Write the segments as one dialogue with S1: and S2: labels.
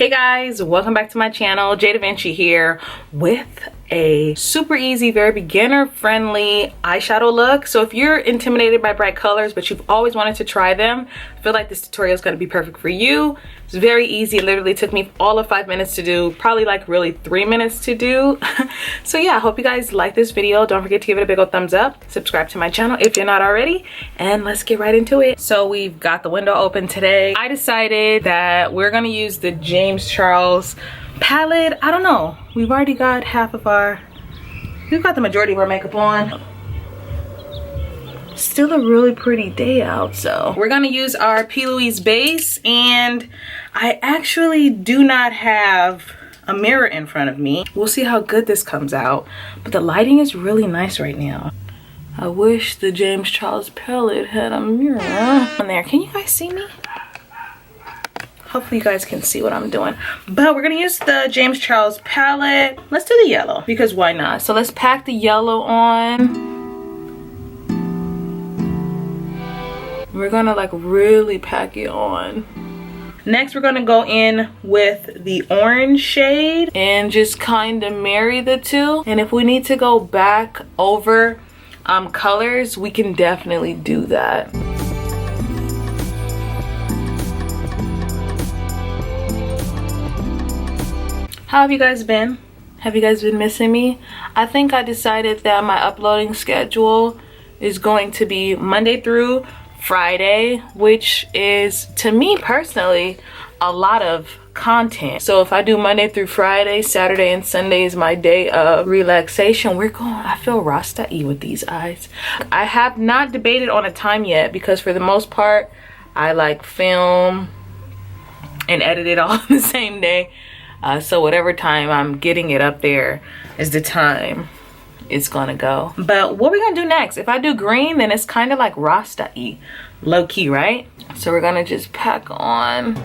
S1: Hey guys, welcome back to my channel. Jay Da Vinci here with a super easy, very beginner friendly eyeshadow look. So if you're intimidated by bright colors but you've always wanted to try them, I feel like this tutorial is going to be perfect for you. It's very easy. It literally took me all of 5 minutes to do, probably like really 3 minutes to do. So yeah, I hope you guys like this video. Don't forget to give it a big old thumbs up, subscribe to my channel if you're not already, and let's get right into it. So we've got the window open today. I decided that we're going to use the James Charles palette. I don't know, we've already got we've got the majority of our makeup on. Still a really pretty day out, so we're gonna use our P. Louise base, and I actually do not have a mirror in front of me. We'll see how good this comes out, but the lighting is really nice right now. I wish the James Charles palette had a mirror on there. Can you guys see me? Hopefully you guys can see what I'm doing. But we're gonna use the James Charles palette. Let's do the yellow, because why not? So let's pack the yellow on. We're gonna like really pack it on. Next, we're gonna go in with the orange shade and just kind of marry the two. And if we need to go back over colors, we can definitely do that. How have you guys been? Have you guys been missing me? I think I decided that my uploading schedule is going to be Monday through Friday, which is, to me personally, a lot of content. So if I do Monday through Friday, Saturday and Sunday is my day of relaxation. I feel Rasta-y with these eyes. I have not debated on a time yet, because for the most part, I like film and edit it all on the same day. So whatever time I'm getting it up there is the time it's gonna go. But what we're gonna do next, if I do green, then it's kind of like Rasta-y, low-key, right? So we're gonna just pack on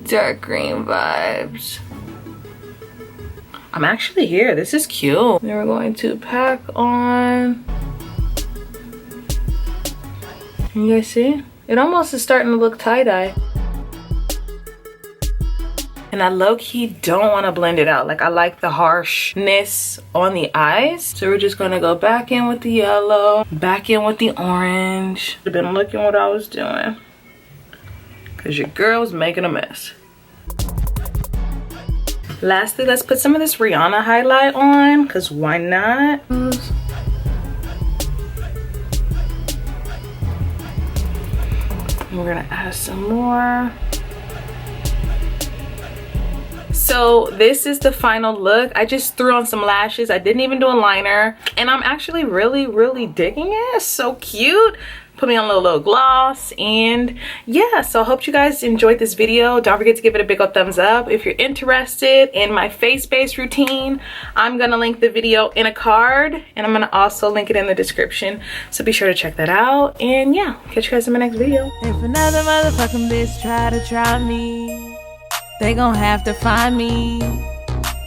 S1: dark green vibes. I'm actually here, this is cute. Then we're going to pack on, you guys see? It almost is starting to look tie-dye. And I low-key don't want to blend it out. Like, I like the harshness on the eyes. So we're just gonna go back in with the yellow, back in with the orange. I've been looking what I was doing, because your girl's making a mess. Lastly, let's put some of this Rihanna highlight on, because why not? We're gonna add some more. So this is the final look. I just threw on some lashes. I didn't even do a liner, and I'm actually really digging it. It's so cute. Put me on a little gloss, and yeah, so I hope you guys enjoyed this video. Don't forget to give it a big old thumbs up. If you're interested in my face-based routine, I'm gonna link the video in a card, and I'm gonna also link it in the description, so be sure to check that out. And yeah, catch you guys in my next video.
S2: If another motherfucking bitch try me, they gon' have to find me.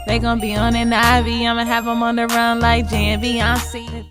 S2: They gon' be on an IV. I'ma have them on the run like Jay and Beyonce.